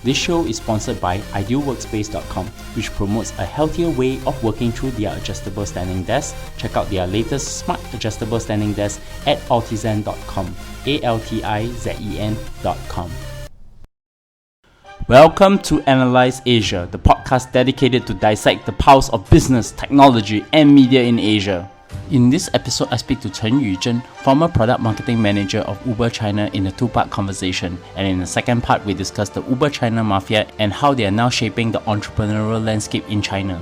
This show is sponsored by idealworkspace.com, which promotes a healthier way of working through their adjustable standing desk. Check out their latest smart adjustable standing desk at altizen.com, altizen.com. Welcome to Analyse Asia, the podcast dedicated to dissect the pulse of business, technology, and media in Asia. In this episode, I speak to Chenyu Zheng, former product marketing manager of Uber China, in a two-part conversation. And in the second part, we discuss the Uber China Mafia and how they are now shaping the entrepreneurial landscape in China.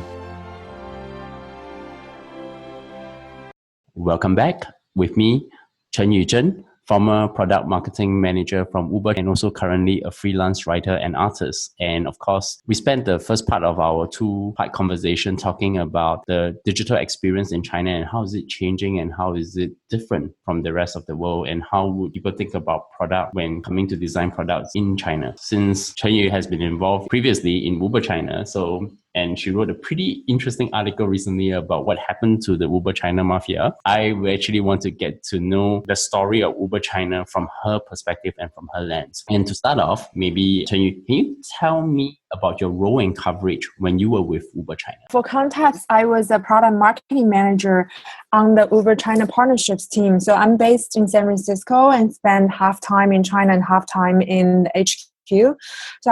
Welcome back. With me, Chenyu Zheng, former product marketing manager from Uber and also currently a freelance writer and artist. And of course, we spent the first part of our two-part conversation talking about the digital experience in China and how is it changing and how is it different from the rest of the world and how would people think about product when coming to design products in China. Since Chenyu has been involved previously in Uber China, and she wrote a pretty interesting article recently about what happened to the Uber China Mafia. I actually want to get to know the story of Uber China from her perspective and from her lens. And to start off, maybe Chenyu, can you tell me about your role and coverage when you were with Uber China? For context, I was a product marketing manager on the Uber China partnerships team. So I'm based in San Francisco and spend half time in China and half time in the HQ. So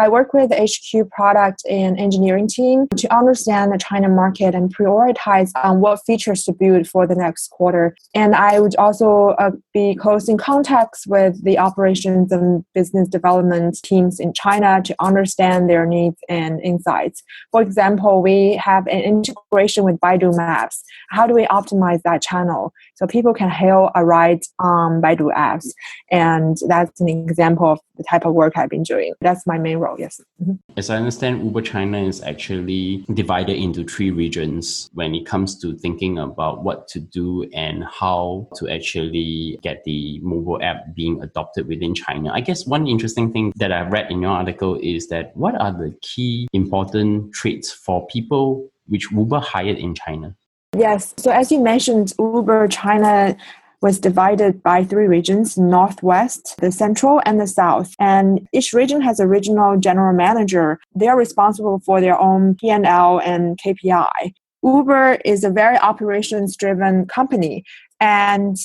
I work with the HQ product and engineering team to understand the China market and prioritize on what features to build for the next quarter. And I would also be close in contacts with the operations and business development teams in China to understand their needs and insights. For example, we have an integration with Baidu Maps. How do we optimize that channel so people can hail a ride on Baidu apps? And that's an example of the type of work I've been doing. That's my main role, yes. Mm-hmm. As I understand, Uber China is actually divided into 3 regions when it comes to thinking about what to do and how to actually get the mobile app being adopted within China. I guess one interesting thing that I've read in your article is that what are the key important traits for people which Uber hired in China? Yes. So as you mentioned, Uber China was divided by 3 regions: Northwest, the Central, and the South. And each region has a regional general manager. They're responsible for their own P&L and KPI. Uber is a very operations-driven company. And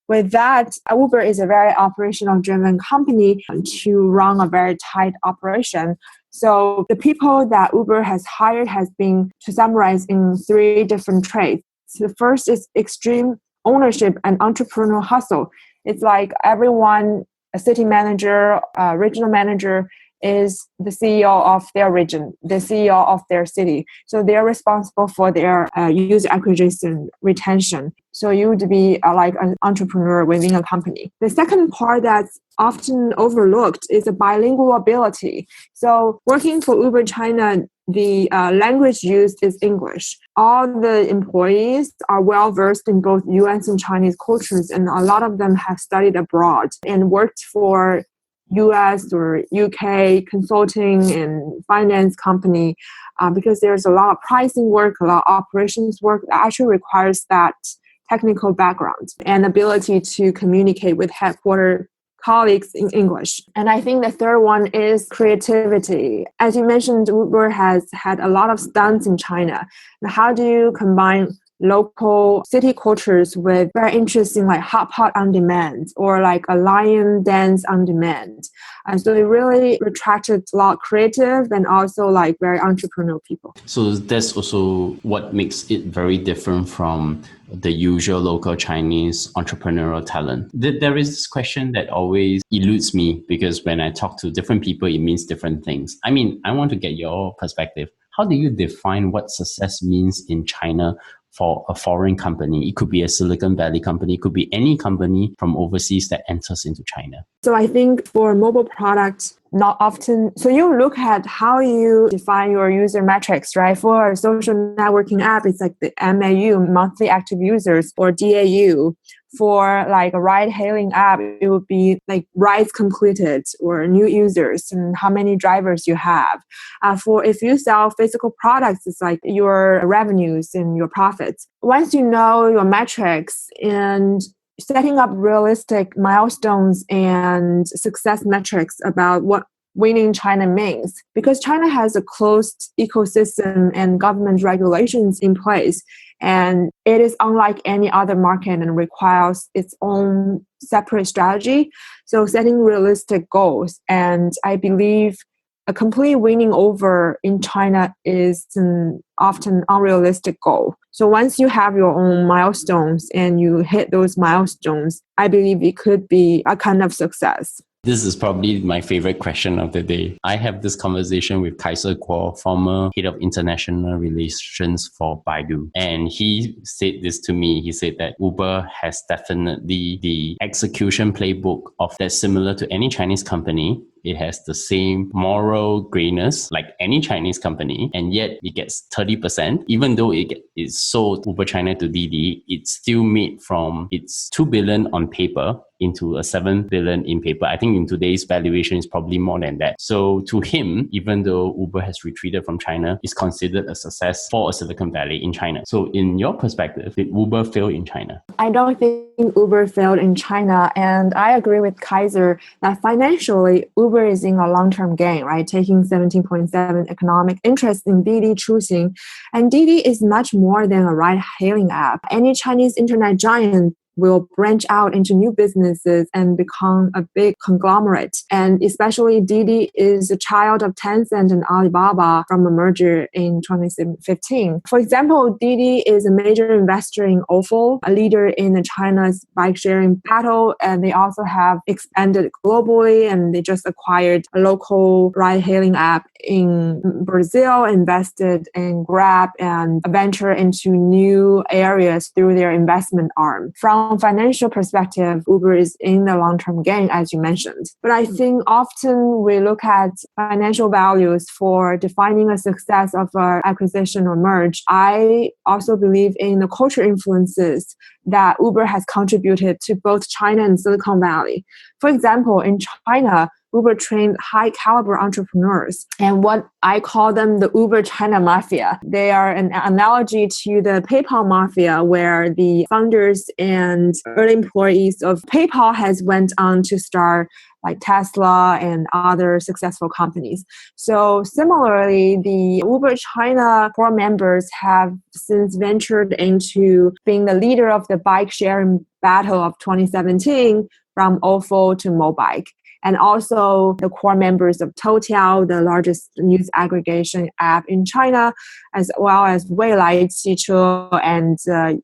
with that, Uber is a very operational-driven company to run a very tight operation. So the people that Uber has hired has been, to summarize, in 3 different traits. So the first is extreme ownership and entrepreneurial hustle. It's like everyone, a city manager, a regional manager, is the CEO of their region, the CEO of their city. So they're responsible for their user acquisition, retention. So you would be like an entrepreneur within a company. The second part that's often overlooked is a bilingual ability. So working for Uber China, the language used is English. All the employees are well versed in both US and Chinese cultures, and a lot of them have studied abroad and worked for US or UK consulting and finance company because there's a lot of pricing work, a lot of operations work that actually requires that technical background and ability to communicate with headquarter colleagues in English. And I think the third one is creativity. As you mentioned, Uber has had a lot of stunts in China. Now, how do you combine local city cultures with very interesting like hot pot on demand or like a lion dance on demand? And so it really attracted a lot of creative and also like very entrepreneurial people. So that's also what makes it very different from the usual local Chinese entrepreneurial talent. There is this question that always eludes me because when I talk to different people, it means different things. I mean, I want to get your perspective. How do you define what success means in China for a foreign company? It could be a Silicon Valley company, it could be any company from overseas that enters into China. So I think for mobile products, not often. So you look at how you define your user metrics, right? For a social networking app, it's like the MAU, monthly active users, or DAU. For like a ride-hailing app, it would be like rides completed or new users and how many drivers you have. For if you sell physical products, it's like your revenues and your profits. Once you know your metrics and setting up realistic milestones and success metrics about what winning China means. Because China has a closed ecosystem and government regulations in place, and it is unlike any other market and requires its own separate strategy. So setting realistic goals. And I believe a complete winning over in China is an often unrealistic goal. So once you have your own milestones and you hit those milestones, I believe it could be a kind of success. This is probably my favorite question of the day. I have this conversation with Kaiser Kuo, former head of international relations for Baidu. And he said this to me. He said that Uber has definitely the execution playbook of that's similar to any Chinese company. It has the same moral grayness like any Chinese company, and yet it gets 30%. Even though it's sold Uber China to Didi, it's still made from its 2 billion on paper into a 7 billion in paper. I think in today's valuation is probably more than that. So to him, even though Uber has retreated from China, it's considered a success for a Silicon Valley in China. So in your perspective, did Uber fail in China? I don't think Uber failed in China. And I agree with Kaiser that financially, Uber is in a long-term gain, right? Taking 17.7 economic interest in Didi choosing. And Didi is much more than a ride-hailing app. Any Chinese internet giant will branch out into new businesses and become a big conglomerate. And especially Didi is a child of Tencent and Alibaba from a merger in 2015. For example, Didi is a major investor in Ofo, a leader in China's bike-sharing battle, and they also have expanded globally, and they just acquired a local ride-hailing app in Brazil, invested in Grab, and venture into new areas through their investment arm. From financial perspective, Uber is in the long-term gain, as you mentioned. But I think often we look at financial values for defining a success of an acquisition or merge. I also believe in the culture influences that Uber has contributed to both China and Silicon Valley. For example, in China, Uber trained high caliber entrepreneurs, and what I call them the Uber China Mafia. They are an analogy to the PayPal Mafia, where the founders and early employees of PayPal has went on to start like Tesla and other successful companies. So similarly, the Uber China core members have since ventured into being the leader of the bike sharing battle of 2017 from Ofo to Mobike. And also the core members of Toutiao, the largest news aggregation app in China, as well as 蔚来汽车 and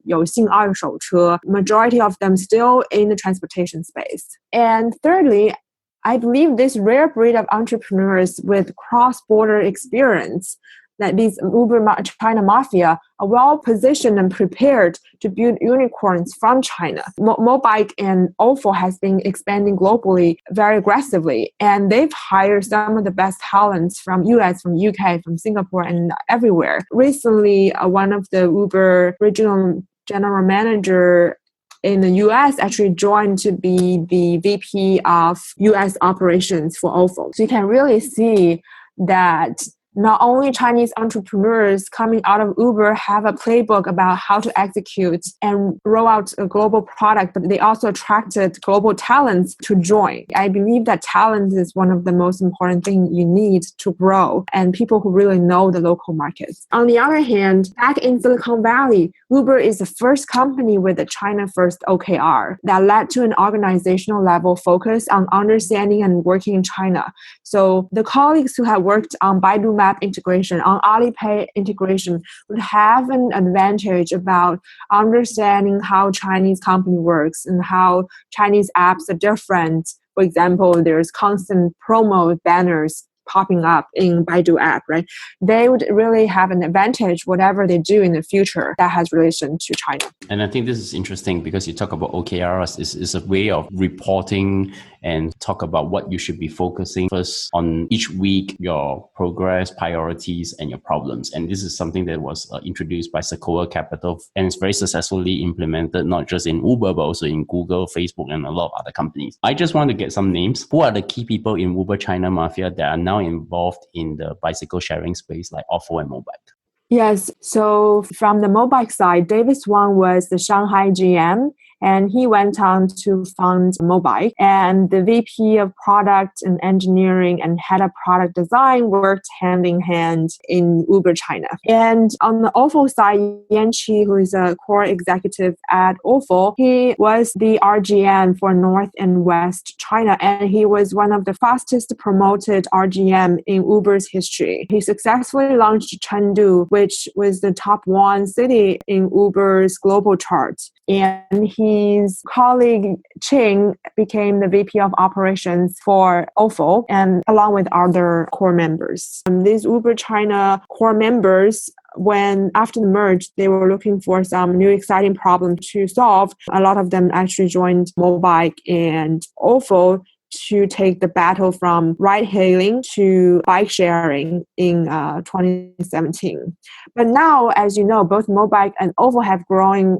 有幸二手车, majority of them still in the transportation space. And thirdly, I believe this rare breed of entrepreneurs with cross-border experience, that these Uber China Mafia are well positioned and prepared to build unicorns from China. Mobike and Ofo has been expanding globally very aggressively, and they've hired some of the best talents from US, from UK, from Singapore, and everywhere. Recently, one of the Uber regional general manager in the US actually joined to be the VP of US operations for Ofo. So you can really see that not only Chinese entrepreneurs coming out of Uber have a playbook about how to execute and roll out a global product, but they also attracted global talents to join. I believe that talent is one of the most important things you need to grow, and people who really know the local markets. On the other hand, back in Silicon Valley, Uber is the first company with a China-first OKR that led to an organizational level focus on understanding and working in China. So the colleagues who have worked on Baidu Map integration, on Alipay integration, would have an advantage about understanding how Chinese company works and how Chinese apps are different. For example, there's constant promo banners popping up in Baidu app, right? They would really have an advantage whatever they do in the future that has relation to China. And I think this is interesting because you talk about OKRs is a way of reporting and talk about what you should be focusing first on each week, your progress, priorities, and your problems. And this is something that was introduced by Sequoia Capital, and it's very successfully implemented, not just in Uber, but also in Google, Facebook, and a lot of other companies. I just want to get some names. Who are the key people in Uber China Mafia that are now involved in the bicycle sharing space like Ofo and Mobike? Yes. So from the Mobike side, Davis Wang was the Shanghai GM, And he went on to found Mobike. And the VP of product and engineering and head of product design worked hand in hand in Uber China. And on the Ofo side, Yan Qi, who is a core executive at Ofo, he was the RGM for North and West China. And he was one of the fastest promoted RGM in Uber's history. He successfully launched Chengdu, which was the top one city in Uber's global chart. And his colleague Ching became the VP of operations for Ofo, and along with other core members. These Uber China core members, when after the merge, they were looking for some new exciting problem to solve. A lot of them actually joined Mobike and Ofo to take the battle from ride-hailing to bike sharing in 2017. But now, as you know, both Mobike and Ofo have grown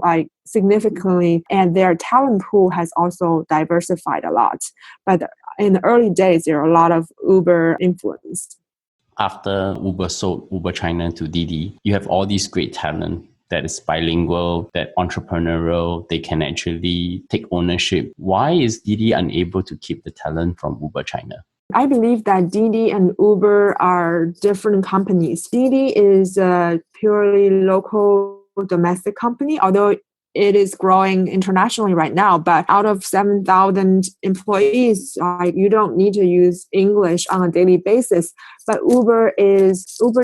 significantly, and their talent pool has also diversified a lot. But in the early days, there are a lot of Uber influence. After Uber sold Uber China to Didi, you have all these great talent that is bilingual, that entrepreneurial, they can actually take ownership. Why is Didi unable to keep the talent from Uber China? I believe that Didi and Uber are different companies. Didi is a purely local domestic company, although it is growing internationally right now. But out of 7,000 employees, you don't need to use English on a daily basis. But Uber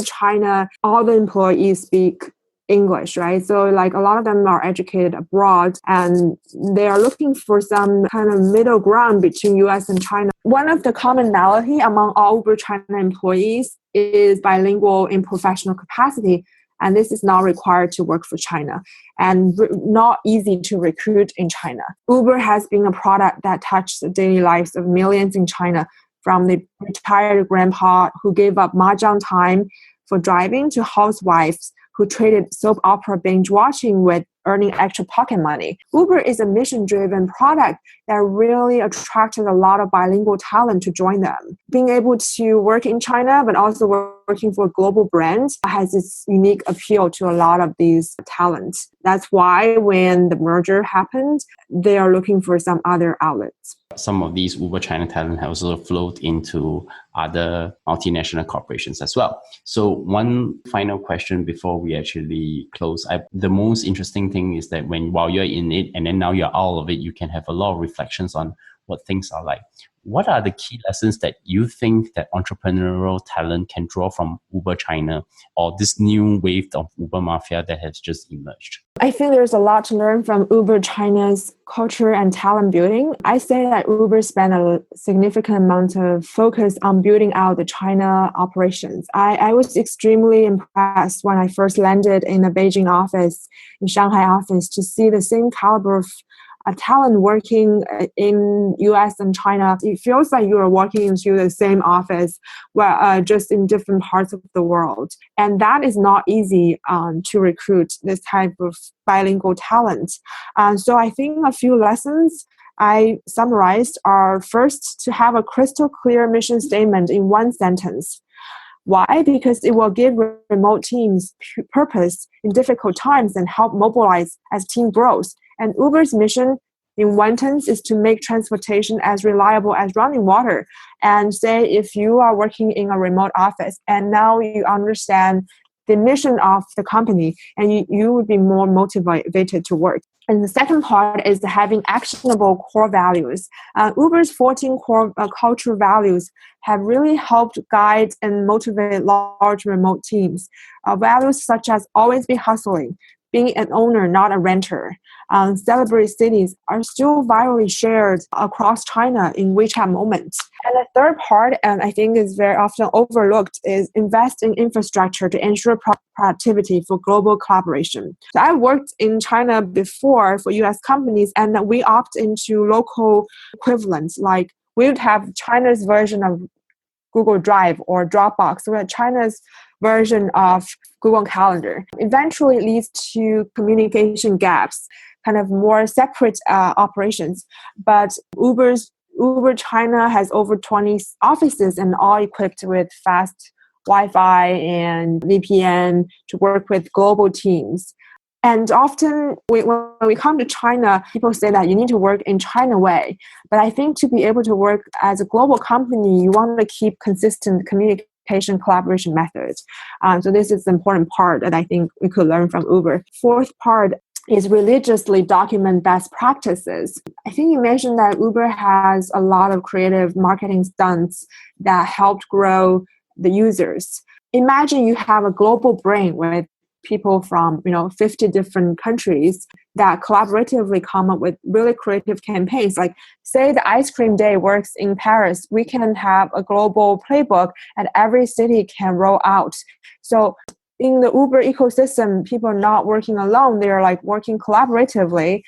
China, all the employees speak English, right? So a lot of them are educated abroad, and they are looking for some kind of middle ground between US and China. One of the commonality among all Uber China employees is bilingual in professional capacity. And this is not required to work for China and not easy to recruit in China. Uber has been a product that touched the daily lives of millions in China, from the retired grandpa who gave up mahjong time for driving to housewives who traded soap opera binge watching with earning extra pocket money. Uber is a mission-driven product that really attracted a lot of bilingual talent to join them. Being able to work in China, but also working for global brands, has its unique appeal to a lot of these talents. That's why when the merger happened, they are looking for some other outlets. Some of these Uber China talent have also flowed into other multinational corporations as well. So one final question before we actually close. The most interesting thing is that while you're in it and then now you're out of it, you can have a lot of reflections on what things are like. What are the key lessons that you think that entrepreneurial talent can draw from Uber China or this new wave of Uber Mafia that has just emerged? I think there's a lot to learn from Uber China's culture and talent building. I say that Uber spent a significant amount of focus on building out the China operations. I was extremely impressed when I first landed in the Beijing office, in Shanghai office, to see the same caliber of talent working in US and China. It feels like you are walking into the same office, just in different parts of the world. And that is not easy to recruit this type of bilingual talent. So I think a few lessons I summarized are: first, to have a crystal clear mission statement in one sentence. Why? Because it will give remote teams purpose in difficult times and help mobilize as team grows. And Uber's mission in one sentence is to make transportation as reliable as running water. And say if you are working in a remote office and now you understand the mission of the company, and you would be more motivated to work. And the second part is having actionable core values. Uber's 14 core cultural values have really helped guide and motivate large remote teams. Values such as always be hustling, being an owner, not a renter. Celebrity cities are still virally shared across China in WeChat moments. And the third part, and I think is very often overlooked, is invest in infrastructure to ensure productivity for global collaboration. So I worked in China before for US companies, and we opt into local equivalents. Like we would have China's version of Google Drive or Dropbox. So we had China's version of Google Calendar. Eventually it leads to communication gaps, kind of more separate operations. But Uber China has over 20 offices and all equipped with fast Wi-Fi and VPN to work with global teams. And often when we come to China, people say that you need to work in China way. But I think to be able to work as a global company, you want to keep consistent communication collaboration methods. So this is the important part that I think we could learn from Uber. Fourth part is religiously document best practices. I think you mentioned that Uber has a lot of creative marketing stunts that helped grow the users. Imagine you have a global brain with people from 50 different countries that collaboratively come up with really creative campaigns. Like say the ice cream day works in Paris, we can have a global playbook and every city can roll out. So in the Uber ecosystem, people are not working alone. They're like working collaboratively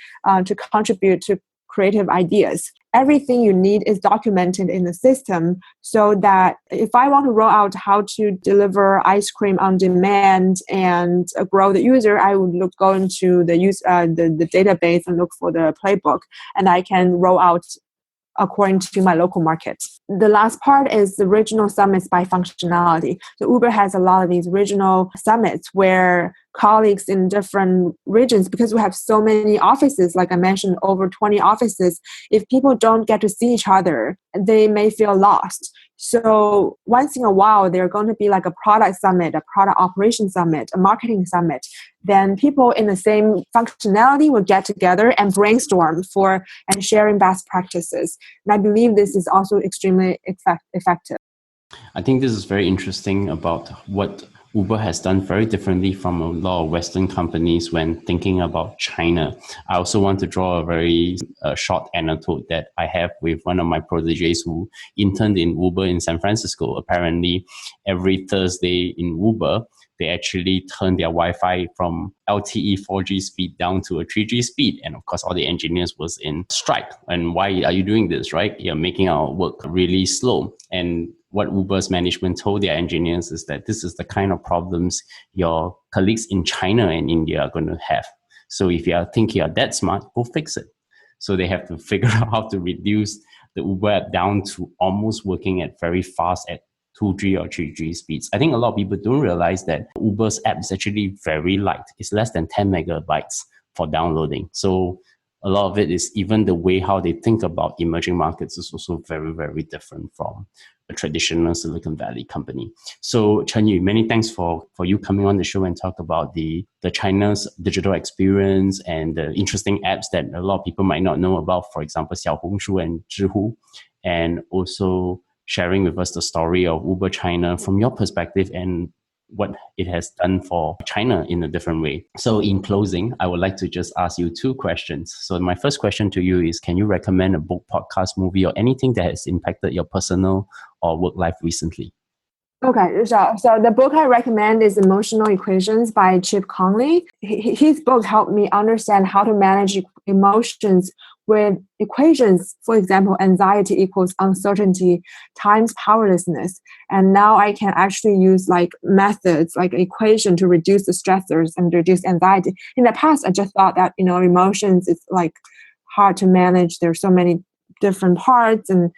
to contribute to creative ideas. Everything you need is documented in the system so that if I want to roll out how to deliver ice cream on demand and grow the user, I would go into the database and look for the playbook, and I can roll out according to my local market. The last part is the regional summits by functionality. So Uber has a lot of these regional summits where colleagues in different regions, because we have so many offices, like I mentioned, over 20 offices, if people don't get to see each other, they may feel lost. So once in a while, there are going to be like a product summit, a product operation summit, a marketing summit. Then people in the same functionality will get together and brainstorm and sharing best practices. And I believe this is also extremely effective. I think this is very interesting about what Uber has done very differently from a lot of Western companies when thinking about China. I also want to draw a very short anecdote that I have with one of my proteges who interned in Uber in San Francisco. Apparently, every Thursday in Uber, they actually turn their Wi-Fi from LTE 4G speed down to a 3G speed. And of course, all the engineers was in strike. And why are you doing this, right? You're making our work really slow. And what Uber's management told their engineers is that this is the kind of problems your colleagues in China and India are going to have. So if you think you're that smart, go fix it. So they have to figure out how to reduce the Uber app down to almost working at very fast at 2G or 3G speeds. I think a lot of people don't realize that Uber's app is actually very light. It's less than 10 megabytes for downloading. So a lot of it is even the way how they think about emerging markets is also very, very different from a traditional Silicon Valley company. So Chenyu, many thanks for you coming on the show and talk about the China's digital experience and the interesting apps that a lot of people might not know about, for example, Xiaohongshu and Zhihu, and also sharing with us the story of Uber China from your perspective and what it has done for China in a different way. So in closing, I would like to just ask you two questions. So my first question to you is, can you recommend a book, podcast, movie, or anything that has impacted your personal or work life recently? Okay, so the book I recommend is Emotional Equations by Chip Conley. His book helped me understand how to manage emotions with equations. For example, anxiety equals uncertainty times powerlessness. And now I can actually use like methods, like equation to reduce the stressors and reduce anxiety. In the past, I just thought that, emotions is like hard to manage. There's so many different parts. And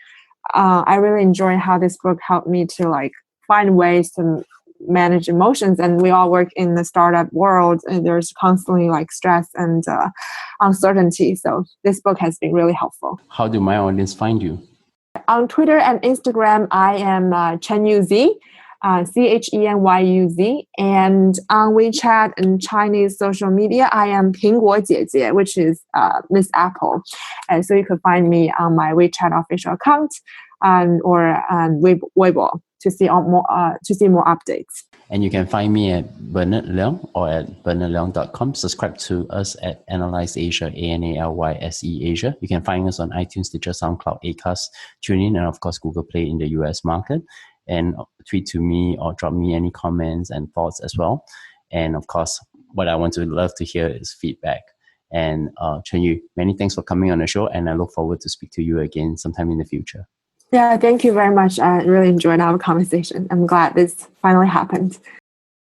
I really enjoy how this book helped me to like find ways to manage emotions. And we all work in the startup world, and there's constantly like stress and uncertainty. So this book has been really helpful. How do my audience find you? On Twitter and Instagram, I am Chenyu Z, Chenyuz. And on WeChat and Chinese social media, I am 苹果姐姐, which is Miss Apple. And so you can find me on my WeChat official account or Weibo to see more updates. And you can find me at Bernard Leong or at bernardleong.com. Subscribe to us at Analyse Asia, Analyse Asia. You can find us on iTunes, Stitcher, SoundCloud, Acast, TuneIn, and of course Google Play in the US market. And tweet to me or drop me any comments and thoughts as well. And of course, what I want to love to hear is feedback. And Chenyu, many thanks for coming on the show, and I look forward to speak to you again sometime in the future. Yeah, thank you very much. I really enjoyed our conversation. I'm glad this finally happened.